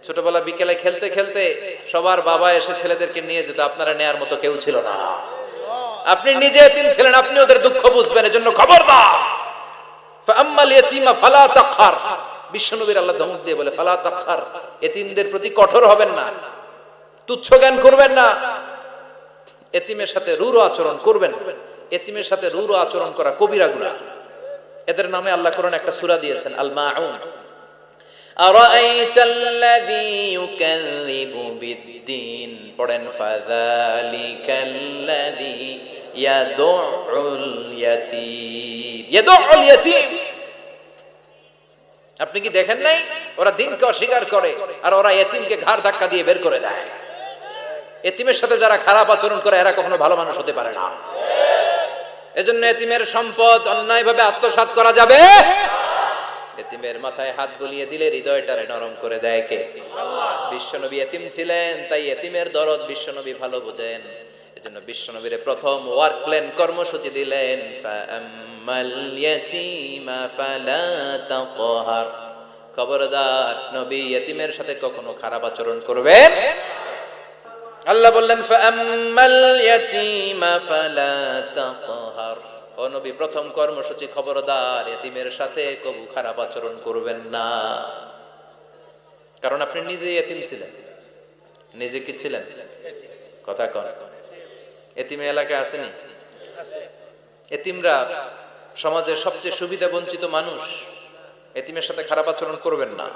ছোটবেলা বিকেলে খেলতে খেলতে সবার বাবা এসে ছেলেদেরকে নিয়ে যেত, আপনারা নেয়ার মতো কেউ ছিল না। আপনি নিজে এতিম ছিলেন, আপনি ওদের দুঃখ বুঝবেন, এজন্য খবরদার। ফাআম্মাল ইয়াতীমা ফালা তাকহার, বিশ্বনবীর আল্লাহ ধমক দিয়ে বলে ফালা তাকহার, এতিমদের প্রতি কঠোর হবেন না, তুচ্ছ জ্ঞান করবেন না, এতিমের সাথে রূঢ় আচরণ করবেন। এতিমের সাথে রূঢ় আচরণ করা কবিরা গুনাহ। এদের নামে আল্লাহ কোরআনে একটা সূরা দিয়েছেন, আল মাউন। আরাআইতাল্লাযী ইউকাযযিবু বিদ্দীন, পড়েন ফাযালিকাল্লাযী ইয়াদুল ইয়াতীম। ইয়াদুল ইয়াতীম, আপনি কি দেখেন নাই ওরা দিনকে অস্বীকার করে আর ওরা এতিমকে ঘাড় ধাক্কা দিয়ে বের করে দেয়। এতিমের সাথে যারা খারাপ আচরণ করে এরা কখনো ভালো মানুষ হতে পারে না। এজন্য এতিমের সম্পদ অন্যায়ভাবে আত্মসাৎ করা যাবে। এতিমের মাথায় হাত বুলিয়ে দিলে হৃদয়টারে নরম করে দেয় কে? আল্লাহ। বিশ্বনবী এতিম ছিলেন, তাই এতিমের দরদ বিশ্বনবী ভালো বোঝেন। এজন্য বিশ্বনবীর প্রথম ওয়ার্ক প্ল্যান কর্মসূচি দিলেন, ফাআম্মাল ইয়াতীমা ফালা তাকহার। খবরদার, নবী এতিমের সাথে কখনো খারাপ আচরণ করবেন। আল্লাহ বললেন ফাআম্মাল ইয়াতীমা ফালা তাকহার। ও নবী, প্রথম কর্মসূচি খবরদার, এতিমের সাথে কবু খারাপ আচরণ করবেন না। কারণ আপনি নিজেই এতিম ছিলেন। নিজে কি ছিলেন? কথা কন। এতিমে এলাকায় আসেনি? এতিমরা সমাজের সবচেয়ে সুবিধা বঞ্চিত মানুষ। এতিমের সাথে খারাপ আচরণ করবেন না।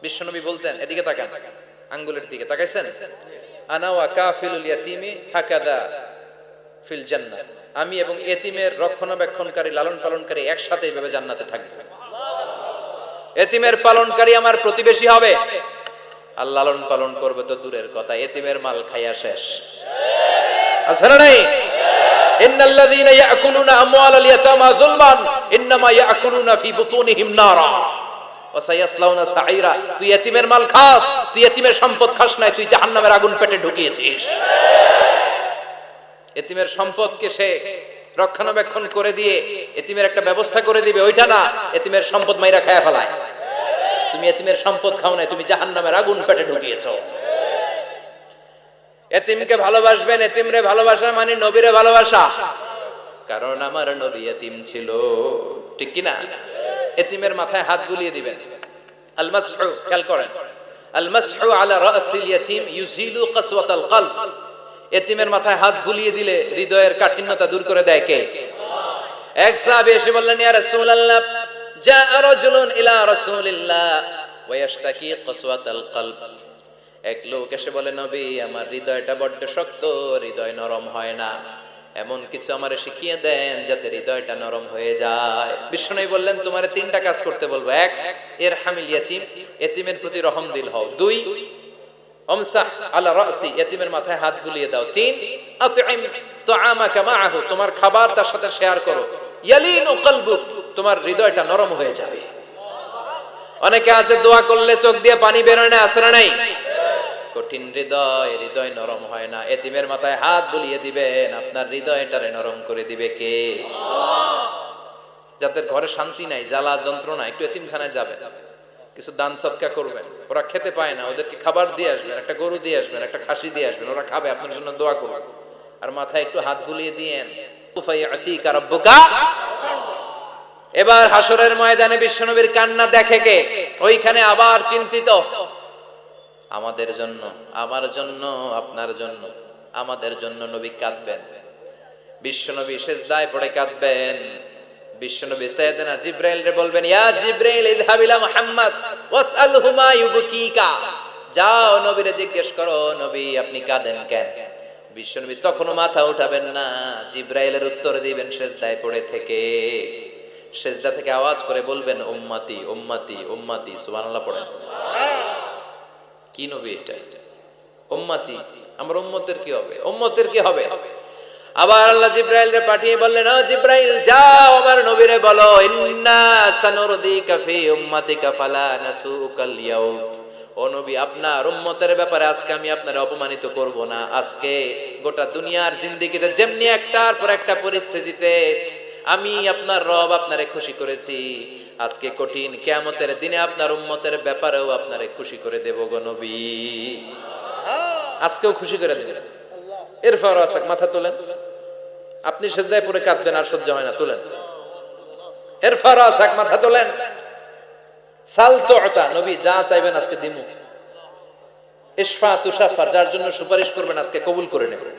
বিশ্বনবী বলতেন, এদিকে তাকান, আঙ্গুলের দিকে তাকাইছেন, আনা ওয়া কাফিলুল ইয়াতীমি হাকাদা ফিল জান্নাহ, আমি এবং এতিমের রক্ষণাবেক্ষণকারী লালন পালনকারী একসাথে এইভাবে জান্নাতে থাকবে। এতিমের পালনকারী আমার প্রতিবেশী হবে, আর লালন পালন করবে তো দূরের কথা, এতিমের মাল খাইয়া শেষ। আছে না নাই? ইন্নাল্লাযীনা ইয়াকুলুনা আমওয়ালাল ইয়াতামা যুলমান ইন্নামা ইয়াকুলুনা ফি বুতুনিহিম নারা ওয়া সায়াসলাউনা সাঈরা। তুই এতিমের মাল খাস, তুই এতিমের সম্পদ খাস নাই, তুই জাহান্নামের আগুন পেটে ঢুকিয়েছিস। এতিমের সম্পদকে সে রক্ষণাবেক্ষণ করে দিয়ে এতিমের একটা ব্যবস্থা করে দিবে, ওইটা না, এতিমের সম্পদ মাইরা খায়া ফেলায়। তুমি এতিমের সম্পদ খাও নাই, তুমি জাহান্নামের আগুন পেটে ঢুকিয়েছো। এতিমকে ভালোবাসবেন, এতিমরে ভালোবাসা মানে নবীরে ভালোবাসা। কারণ আমার নবী এতিম ছিল, ঠিক কি না? এতিমের মাথায় হাত বুলিয়ে দিবেন। আল মাসহু, খেয়াল করেন, আল মাসহু আলা রাসিল ইয়াতীম ইউজিলু কাসওয়াতাল কলব। এতিমের মাথায় হাত বুলিয়ে দিলে হৃদয়ের কাঠিন্যতা দূর করে দেয় কে? আল্লাহ। এক সাহাবী এসে বললেন, ইয়া রাসূলুল্লাহ, জাআ রাজুলুন ইলা রাসূলিল্লাহ ওয়া ইয়াশতাকি কাসওয়াতাল কলব। এক লোক এসে বলে, নবী, আমার হৃদয়টা বড্ড শক্ত, হৃদয় নরম হয় না, এমন কিছু আমারে শিখিয়ে দেন যাতে হৃদয়টা নরম হয়ে যায়। বিশ্বনবী বললেন, তোমারে তিনটা কাজ করতে বলবো। এক, ইরহামিল ইয়াতীম, এতিমের প্রতি রহম দিল হও। দুই, আমসাহ আলা রাসি, এতিমের মাথায় হাত বুলিয়ে দাও। তিন, আতইম তুআমাকা মাআহু, তোমার খাবার তার সাথে শেয়ার করো। ইয়ালিনু কলবুক, তোমার হৃদয়টা নরম হয়ে যাবে। অনেকে আছে দোয়া করলে চোখ দিয়ে পানি বের হয় না, আছে না নাই? কঠিন হৃদয়, হৃদয় নরম হয় না। এতিমের মাথায় হাত বুলিয়ে দিবেন, আপনার হৃদয়টারে নরম করে দিবে কে? আল্লাহ। যাদের ঘরে শান্তি নাই, জ্বালা যন্ত্রণা, একটু এতিমখানায় যাবেন, কিছু দান সদকা করবেন। ওরা খেতে পায় না, ওদেরকে খাবার দিয়ে আসবেন, একটা গরু দিয়ে আসবেন, একটা খাসি দিয়ে আসবেন, ওরা খাবে, আপনার জন্য দোয়া করবে। আর মাথায় একটু হাত বুলিয়ে দিয়েন। উফাইয়াতিকা রাব্বুকা। এবার হাসরের ময়দানে বিশ্বনবীর কান্না দেখে কে? ওইখানে আবার চিন্তিত, আমাদের জন্য, আমার জন্য, আপনার জন্য, আমাদের জন্য নবী কাঁদবেন। বিশ্বনবী সিজদায় পড়ে কাঁদবেন। বিশ্বনবী সাইয়েদনা জিবরাইল রে বলবেন, ইয়া জিবরাইল ইযহাব ইলা মুহাম্মদ ওয়াসআলহু মা ইউবকিকা। যাও নবীরে জিজ্ঞেস করো, নবী আপনি কাঁদেন কেন? বিশ্বনবী তখনও মাথা উঠাবেন না, জিবরাইলের উত্তর দিবেন সিজদায় পড়ে থেকে। সিজদা থেকে আওয়াজ করে বলবেন, উম্মতি উম্মতি উম্মতি। সুবহানাল্লাহ পড়েন। কি নবী এটা? উম্মতি, আমার উম্মতের কি হবে? উম্মতের কি হবে? আবার আল্লাহ জিবরাইলকে পাঠিয়ে বললেন, ও জিবরাইল, যাও আমার নবীরে বলো, ইন্না সানুরদিকা ফি উম্মাতিকা ফালা নাসুকাল ইয়াউম। ও নবী, আপনার উম্মতের ব্যাপারে আজকে আমি আপনারে অপমানিত করব না। আজকে গোটা দুনিয়ার জিন্দেগিতে যেমনি একটার পর একটা পরিস্থিতিতে আমি আপনার রব আপনারে খুশি করেছি, আজকে কঠিন কিয়ামতের দিনে আপনার উম্মতের ব্যাপারেও আপনারে খুশি করে দেব গো নবী। আজকেও খুশি করে দেবেন। এরপর আসাক মাথা তোলেন, আপনি সেজদায় পড়ে কাঁদবেন আর সহ্য হয় না, তোলেন। এরপর আসাক মাথা তোলেন, সাল তুতা, নবী যা চাইবেন আজকে দিমু। ইশফা তুশাফা, যার জন্য সুপারিশ করবেন আজকে কবুল করে নেবেন।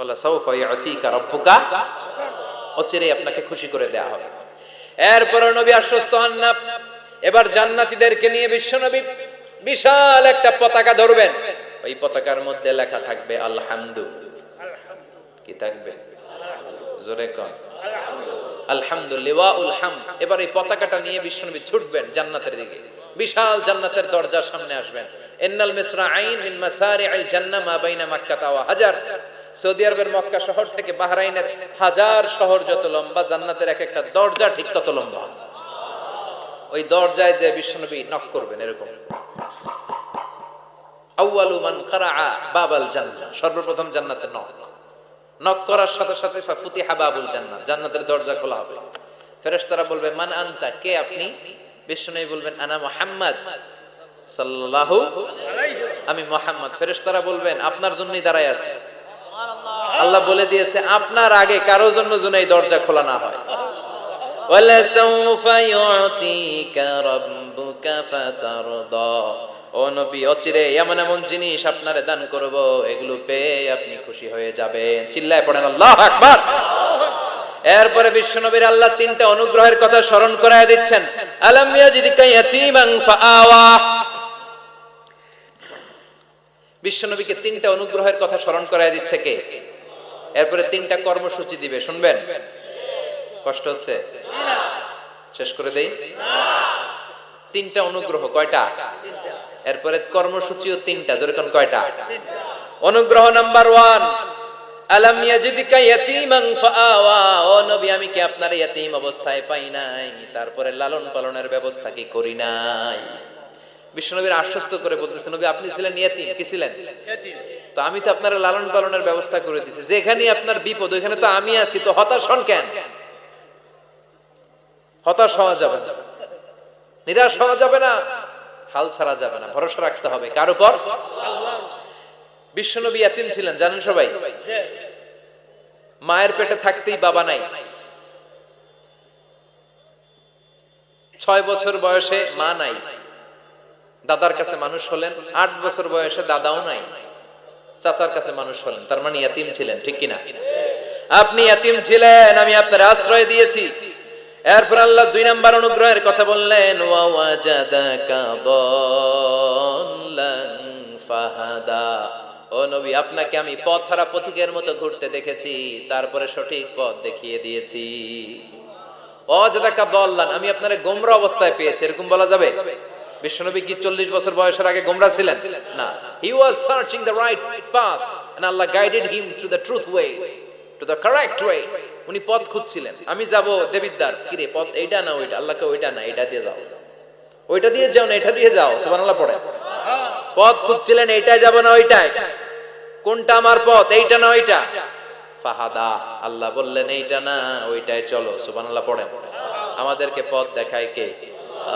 আল্লাহ সাউফা ইয়াতিকা রাব্বুকা, অচিরে আপনাকে খুশি করে দেয়া হবে। এরপর নবী আশ্বস্ত হন না, এবার জান্নাতীদেরকে নিয়ে বিশ্বনবী বিশাল একটা পতাকা ধরবেন। ওই পতাকার মধ্যে লেখা থাকবে আলহামদু। কি থাকবে? জোরে কোন আলহামদুলিল্লাহুল হামদ। এবার এই পতাকাটা নিয়ে বিশ্বনবী ছুটবেন জান্নাতের দিকে। বিশাল জান্নাতের দরজার সামনে আসবেন। ইন্নাল মিসরাঈন মিন মাসারি'আল জান্নাহ মা বাইনা মাক্কাহ ওয়া হাজার। সৌদি আরবের মক্কা শহর থেকে বাহরাইনের হাজার শহর যত লম্বা, জান্নাতের এক একটা দরজা ঠিক তত লম্বা। ওই দরজায় যে বিশ্বনবী নক করবেন এরকম, আউয়ালু মান কারাআ বাবাল জান্নাহ, সর্বপ্রথম জান্নাতের নক করার সাথে সাথে ফাফুতিহা বাবুল জান্নাহ, জান্নাতের দরজা খোলা হবে। ফেরেশতারা বলবে মান আনতা, কে আপনি? বিশ্বনবী বলবেন আনা মুহাম্মদ সাল্লাল্লাহু আলাইহি, আমি মুহাম্মদ। ফেরেশতারা বলবেন আপনার জন্যই দাঁড়ায় আছি। আল্লাহ বলে দিয়েছে আপনার আগে কারো জন্য যেন এই দরজা খোলা না হয়। ওয়ালা সাউফা ইউতিকা রাব্বুকা ফাতারদা, ও নবী অচিরে এমন এমন জিনিস আপনারে দান করব, এগুলো পেয়ে আপনি খুশি হয়ে যাবেন। চিল্লায় পড়েন আল্লাহু আকবার। এরপরে বিশ্বনবীর আল্লাহ তিনটা অনুগ্রহের কথা স্মরণ করায় দিচ্ছেন। আলাম ইয়াজিদকা ইয়াতীমান ফাআওয়া, বিশ্বনবীকে তিনটা অনুগ্রহের কথা স্মরণ করায় দিচ্ছে কে? এরপরে তিনটা কর্মসূচি দিবে, শুনবেন? কষ্ট হচ্ছে? শেষ করে দেই। তিনটা অনুগ্রহ, কয়টা? এরপরে কর্মসূচিও তিনটা, জোরে কোন কয়টা? অনুগ্রহ নাম্বার 1, আলাম ইয়াজিদকা ইয়াতীমান ফাআওয়া, ও নবী আমি কি আপনার ইয়াতীম অবস্থায় পাই নাই, তারপরে লালন পালনের ব্যবস্থা কি করি নাই? বিশ্বনবীর আশ্বস্ত করে বলতেছে নবী আপনি ছিলেন ইয়াতীম, কি ছিলেন? ইয়াতীম। তো আমি তো আপনার লালন পালনের ব্যবস্থা করে দিয়েছি, যেখানে আপনার বিপদ ওইখানে তো আমি আছি, তো হতাশ হন কেন? হতাশ হওয়া যাবে না, নিরাশ হওয়া যাবে না, হাল ছাড়া যাবে না, ভরসা রাখতে হবে কার উপর? আল্লাহ। বিশ্বনবী ইয়াতীম ছিলেন জানেন সবাই। মায়ের পেটে থাকতেই বাবা নাই, 6 বছর বয়সে মা নাই, দাদার কাছে মানুষ হলেন, 8 বছর বয়সে দাদাও নাই, চাচার কাছে মানুষ হলেন, তার মানে ইয়াতীম ছিলেন, ঠিক কিনা? আপনি ইয়াতীম ছিলেন, আমি আপনার আশ্রয় দিয়েছি। এরপর আল্লাহ 2 নাম্বার অনুগ্রহের কথা বললেন, ওয়া ওয়াজাদাকা দাল্লান ফাহাদা, ও নবী আপনাকে আমি পথহারা পথিকের মতো ঘুরতে দেখেছি, তারপরে সঠিক পথ দেখিয়ে দিয়েছি। ওয়াজাদাকা দাল্লান, আমি আপনারে গোমরা অবস্থায় পেয়েছি, এরকম বলা যাবে? বিশ্বনবী কি 40 বছর বয়সের আগে গোমরা ছিলেন? না, he was searching the right path and Allah guided him to the truth way, to the correct way. উনি পথ খুঁজছিলেন, আমি যাব দেবিদ্বার, কি রে পথ এইটা না ওইটা? আল্লাহকে ওইটা না এটা দিয়ে যাও, ওইটা দিয়ে যাও না এটা দিয়ে যাও, সুবহানাল্লাহ পড়ে। পথ খুঁজছিলেন, এইটাই যাব না ওইটাই, কোনটা আমার পথ, এইটা না ওইটা? ফাহাদা, আল্লাহ বললেন এইটা না ওইটাই চলো, সুবহানাল্লাহ পড়েন। আমাদেরকে পথ দেখায় কে?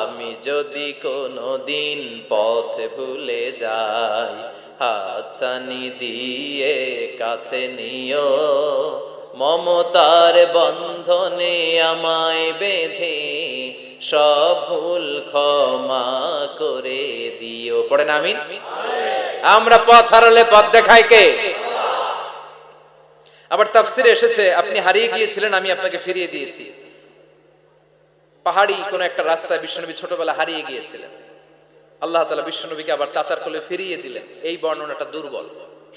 আমি যদি কোনদিন পথ ভুলে যাই, হাতছানি দিয়ে কাছে নিও, মমতার বন্ধনে আমায় বেঁধে সব ভুল ক্ষমা করে দিও। পড়েন আমিন। আমরা পথ হারালে পথ দেখায় কে? আবার তাফসিরে এসেছে আপনি হারিয়ে গিয়েছিলেন, আমি আপনাকে ফিরিয়ে দিয়েছি। পাহাড়ি কোন একটা রাস্তায় বিশ্বনবী ছোটবেলা হারিয়ে গিয়েছিলেন, আল্লাহ তাআলা বিশ্বনবীকে আবার চাচার কোলে ফিরিয়ে দিলেন। এই বর্ণনাটা দুর্বল,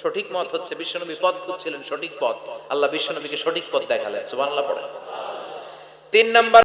সঠিক মত হচ্ছে বিশ্বনবী পথ খুঁজছিলেন, সঠিক পথ, আল্লাহ বিশ্বনবীকে সঠিক পথ দেখালেন, সুবহানাল্লাহ পড়েন। 3 নাম্বার